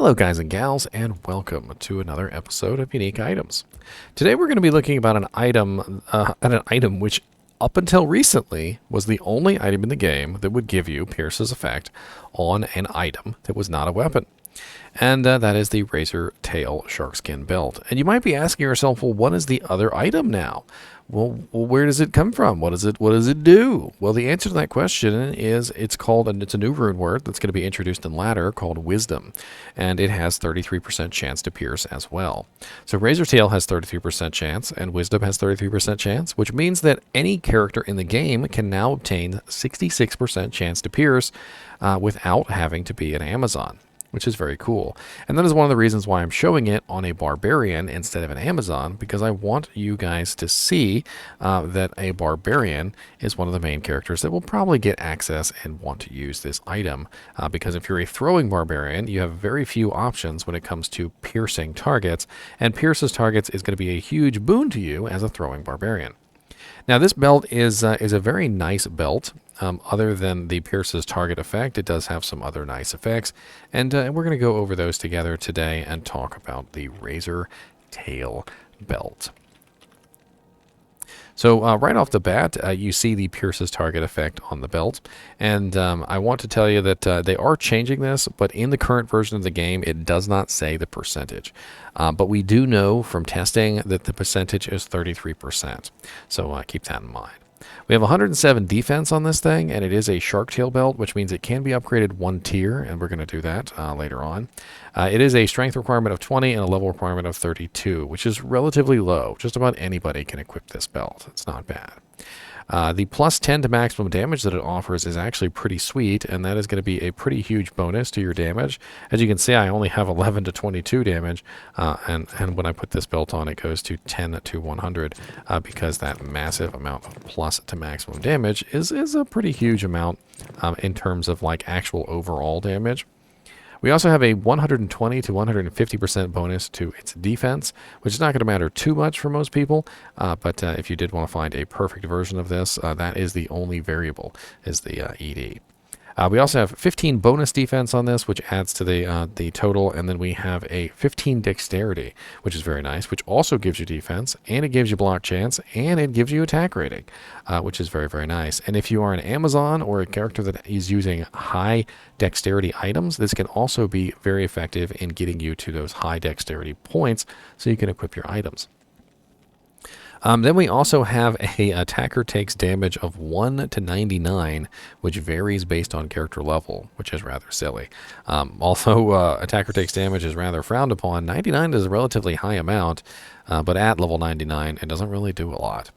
Hello guys and gals, and welcome to another episode of Unique Items. Today we're going to be looking about an item which up until recently was the only item in the game that would give you Pierce's effect on an item that was not a weapon. And that is the Razortail Sharkskin belt. And you might be asking yourself, well, what is the other item now? Well, where does it come from? What does it do? Well, the answer to that question is it's a new rune word that's going to be introduced in ladder called Wisdom, and it has 33% chance to pierce as well. So Razortail has 33% chance, and Wisdom has 33% chance, which means that any character in the game can now obtain 66% chance to pierce without having to be an Amazon, which is very cool. And that is one of the reasons why I'm showing it on a Barbarian instead of an Amazon, because I want you guys to see that a Barbarian is one of the main characters that will probably get access and want to use this item. Because if you're a throwing Barbarian, you have very few options when it comes to piercing targets, and Pierce's targets is going to be a huge boon to you as a throwing Barbarian. Now, this belt is a very nice belt. Other than the Pierce's target effect, it does have some other nice effects, and we're going to go over those together today and talk about the Razortail belt. So right off the bat, you see the Pierce's target effect on the belt, and I want to tell you that they are changing this, but in the current version of the game, it does not say the percentage. But we do know from testing that the percentage is 33%, so keep that in mind. We have 107 defense on this thing, and it is a Sharktail belt, which means it can be upgraded one tier, and we're going to do that later on. It is a strength requirement of 20 and a level requirement of 32, which is relatively low. Just about anybody can equip this belt. It's not bad. The plus 10 to maximum damage that it offers is actually pretty sweet, and that is going to be a pretty huge bonus to your damage. As you can see, I only have 11 to 22 damage, and when I put this belt on, it goes to 10 to 100, because that massive amount of plus to maximum damage is a pretty huge amount in terms of like actual overall damage. We also have a 120 to 150% bonus to its defense, which is not going to matter too much for most people, but if you did want to find a perfect version of this, that is the only variable, is the ED. We also have 15 bonus defense on this, which adds to the total, and then we have a 15 dexterity, which is very nice, which also gives you defense, and it gives you block chance, and it gives you attack rating, which is very, very nice. And if you are an Amazon or a character that is using high dexterity items, this can also be very effective in getting you to those high dexterity points so you can equip your items. Then we also have a attacker takes damage of 1 to 99, which varies based on character level, which is rather silly. Although attacker takes damage is rather frowned upon, 99 is a relatively high amount, but at level 99, it doesn't really do a lot.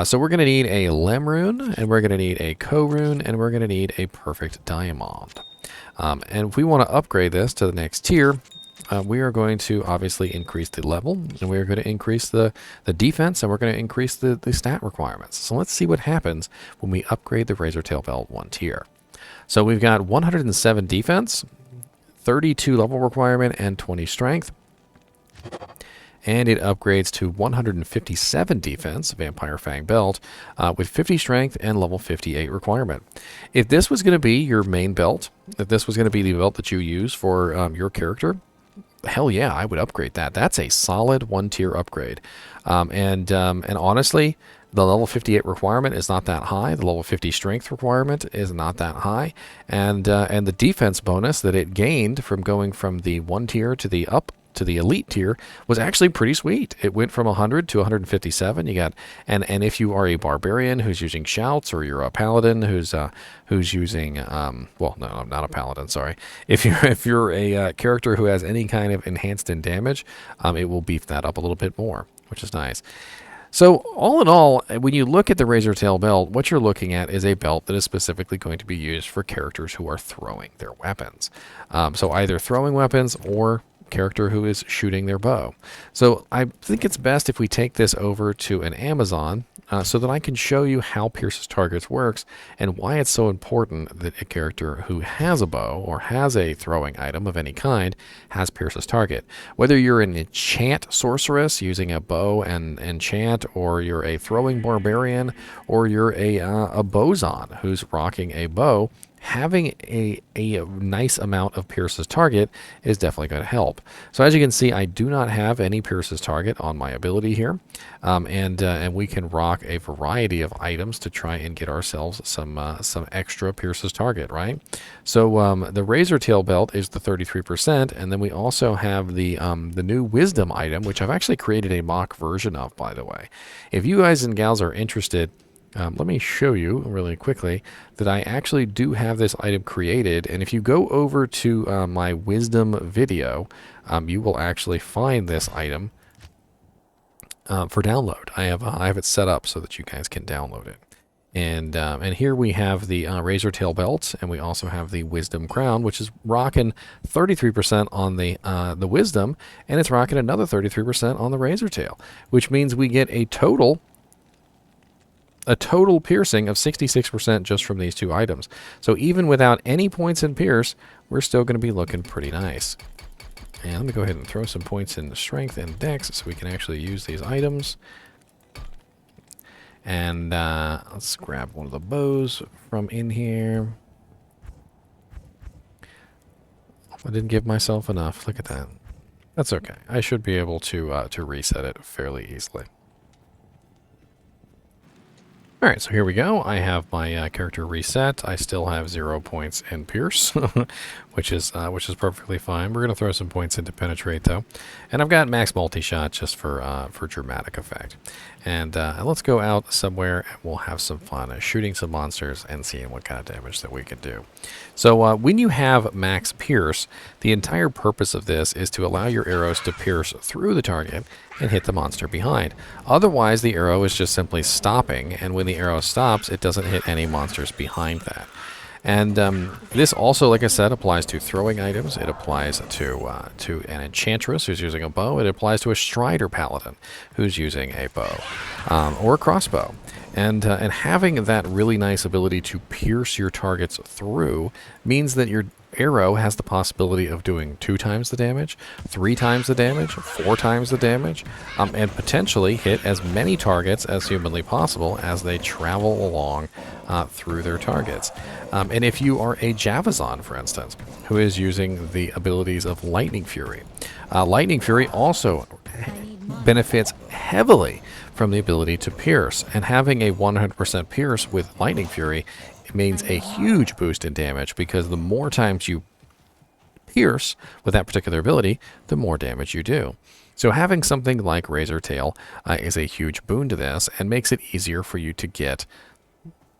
So we're going to need a Lem rune, and we're going to need a Co rune, and we're going to need a Perfect Diamond. And if we want to upgrade this to the next tier, we are going to obviously increase the level, and we are going to increase the defense, and we're going to increase the stat requirements. So let's see what happens when we upgrade the Razortail belt one tier. So we've got 107 defense, 32 level requirement, and 20 strength. And it upgrades to 157 defense, Vampire Fang belt, with 50 strength and level 58 requirement. If this was going to be your main belt, if this was going to be the belt that you use for your character, hell yeah, I would upgrade that. That's a solid one-tier upgrade. And honestly, the level 58 requirement is not that high. The level 50 strength requirement is not that high. And the defense bonus that it gained from going from the one tier to the elite tier was actually pretty sweet. It went from 100 to 157. You got, and if you are a barbarian who's using shouts, or you're a paladin who's using well, no, I'm not a paladin, sorry. If you're a character who has any kind of enhanced in damage, it will beef that up a little bit more, which is nice. So all in all, when you look at the Razortail belt, what you're looking at is a belt that is specifically going to be used for characters who are throwing their weapons. So either throwing weapons or character who is shooting their bow. So I think it's best if we take this over to an Amazon so that I can show you how Pierce's targets works and why it's so important that a character who has a bow or has a throwing item of any kind has Pierce's target. Whether you're an enchant sorceress using a bow and enchant, or you're a throwing barbarian, or you're a boson who's rocking a bow, having a nice amount of Pierce's target is definitely going to help. So as you can see, I do not have any Pierce's target on my ability here, and we can rock a variety of items to try and get ourselves some extra Pierce's target, right? So the Razortail belt is the 33%, and then we also have the new Wisdom item, which I've actually created a mock version of, by the way. If you guys and gals are interested, let me show you really quickly that I actually do have this item created, and if you go over to my Wisdom video, you will actually find this item for download. I have it set up so that you guys can download it. And here we have the Razortail belt, and we also have the Wisdom crown, which is rocking 33% on the Wisdom, and it's rocking another 33% on the Razortail, which means we get a total piercing of 66% just from these two items. So even without any points in pierce, we're still going to be looking pretty nice. And let me go ahead and throw some points in strength and dex so we can actually use these items. And let's grab one of the bows from in here. I didn't give myself enough. Look at that. That's okay. I should be able to reset it fairly easily. All right, so here we go. I have my character reset. I still have 0 points in Pierce, which is perfectly fine. We're gonna throw some points into Penetrate though, and I've got max multi-shot just for dramatic effect. And let's go out somewhere and we'll have some fun shooting some monsters and seeing what kind of damage that we can do. So when you have max Pierce, the entire purpose of this is to allow your arrows to pierce through the target and hit the monster behind. Otherwise, the arrow is just simply stopping, and when the arrow stops, it doesn't hit any monsters behind that. And this also, like I said, applies to throwing items. It applies to an enchantress who's using a bow. It applies to a strider paladin who's using a bow or a crossbow. And having that really nice ability to pierce your targets through means that your arrow has the possibility of doing 2 times the damage, 3 times the damage, 4 times the damage, and potentially hit as many targets as humanly possible as they travel along through their targets. And if you are a Javazon, for instance, who is using the abilities of Lightning Fury, Lightning Fury also benefits heavily from the ability to pierce, and having a 100% pierce with Lightning Fury means a huge boost in damage, because the more times you pierce with that particular ability, the more damage you do. So having something like Razortail is a huge boon to this and makes it easier for you to get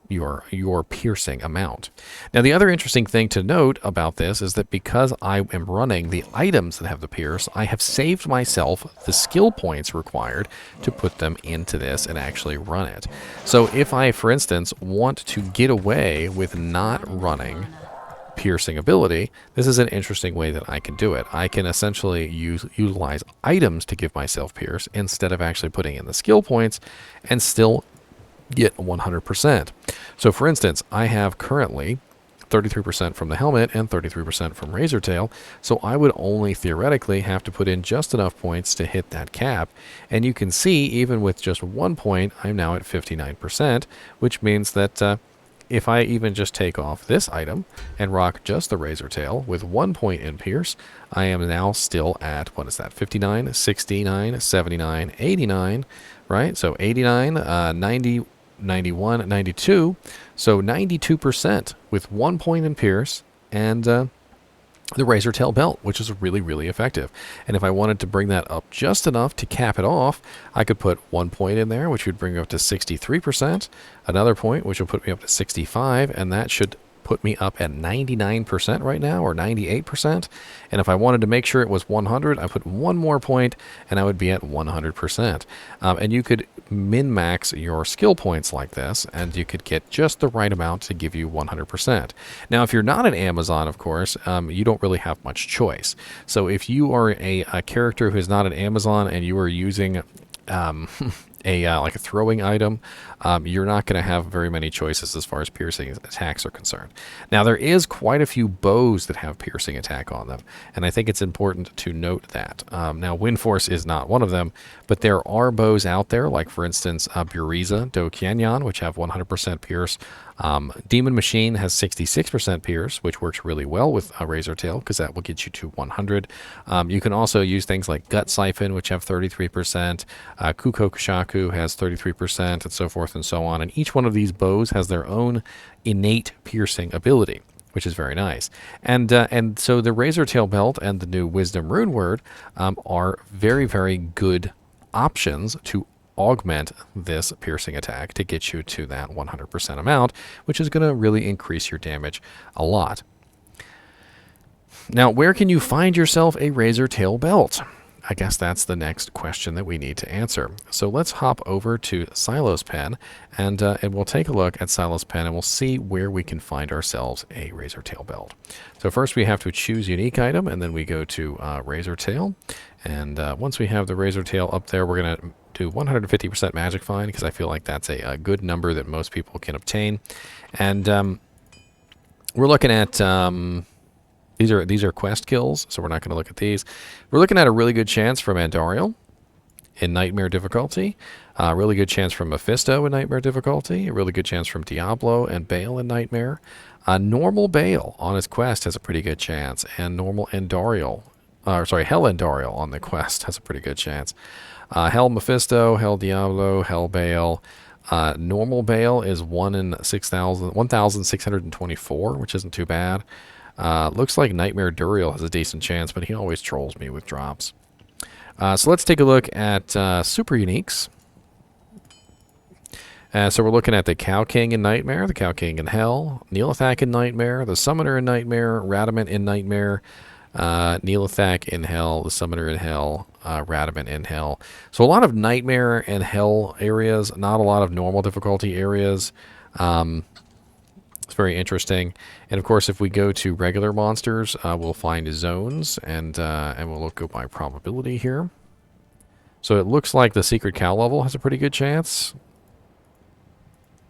your piercing amount. Now, the other interesting thing to note about this is that because I am running the items that have the pierce, I have saved myself the skill points required to put them into this and actually run it. So if I, for instance, want to get away with not running piercing ability, this is an interesting way that I can do it. I can essentially utilize items to give myself pierce instead of actually putting in the skill points and still get 100%. So for instance, I have currently 33% from the helmet and 33% from Razortail, so I would only theoretically have to put in just enough points to hit that cap. And you can see, even with just 1 point, I'm now at 59%, which means that if I even just take off this item and rock just the Razortail with 1 point in pierce, I am now still at, what is that, 59, 69, 79, 89, right? So 89, 90, 91, 92, so 92% with 1 point in pierce and the Razortail belt, which is really, really effective. And if I wanted to bring that up just enough to cap it off, I could put 1 point in there, which would bring me up to 63%, another point, which will put me up to 65, and that should put me up at 99% right now, or 98%. And if I wanted to make sure it was 100, I put 1 more point and I would be at 100%. And you could min-max your skill points like this, and you could get just the right amount to give you 100%. Now, if you're not an Amazon, of course, you don't really have much choice. So if you are a character who is not an Amazon and you are using like a throwing item, you're not going to have very many choices as far as piercing attacks are concerned. Now, there is quite a few bows that have piercing attack on them, and I think it's important to note that. Now, Wind Force is not one of them, but there are bows out there, like, for instance, Buriza Do Qianyan, which have 100% pierce. Demon Machine has 66% pierce, which works really well with a Razortail because that will get you to 100. You can also use things like Gut Siphon, which have 33%. Kuko Kushaku has 33%, and so forth and so on. And each one of these bows has their own innate piercing ability, which is very nice. And so the Razortail belt and the new Wisdom Rune Word are very, very good options to augment this piercing attack to get you to that 100% amount, which is going to really increase your damage a lot. Now, where can you find yourself a Razortail belt? I guess that's the next question that we need to answer. So let's hop over to Silo's Pen, and we'll take a look at Silo's Pen, and we'll see where we can find ourselves a Razortail belt. So first we have to choose unique item, and then we go to Razortail. And once we have the Razortail up there, we're going to do 150% Magic Find, because I feel like that's a good number that most people can obtain. And we're looking at... These are quest kills, so we're not going to look at these. We're looking at a really good chance from Andariel in Nightmare difficulty. A really good chance from Mephisto in Nightmare difficulty. A really good chance from Diablo and Bale in Nightmare. Normal Bale on his quest has a pretty good chance. And normal Andariel, Hell Andariel on the quest has a pretty good chance. Hell Mephisto, Hell Diablo, Hell Bale. Normal Bale is 1 in 1,624, which isn't too bad. Looks like Nightmare Duriel has a decent chance, but he always trolls me with drops. So let's take a look at Super Uniques. So we're looking at the Cow King in Nightmare, the Cow King in Hell, Neelathak in Nightmare, the Summoner in Nightmare, Radamant in Nightmare, Neelathak in Hell, the Summoner in Hell, Radamant in Hell. So a lot of Nightmare and Hell areas, not a lot of normal difficulty areas. It's very interesting. And of course, if we go to regular monsters, we'll find zones, and we'll go by probability here. So it looks like the Secret Cow level has a pretty good chance.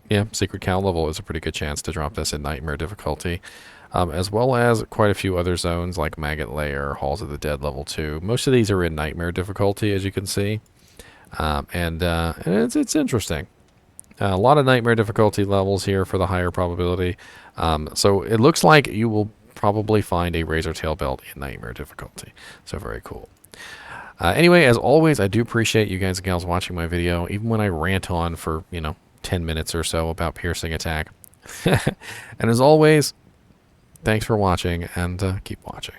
Yeah, Secret Cow level is a pretty good chance to drop this in Nightmare difficulty, as well as quite a few other zones like Maggot Lair, Halls of the Dead level 2. Most of these are in Nightmare difficulty, as you can see, and it's interesting. A lot of Nightmare difficulty levels here for the higher probability. So it looks like you will probably find a Razortail belt in Nightmare difficulty. So very cool. Anyway, as always, I do appreciate you guys and gals watching my video, even when I rant on for, 10 minutes or so about piercing attack. And as always, thanks for watching, and keep watching.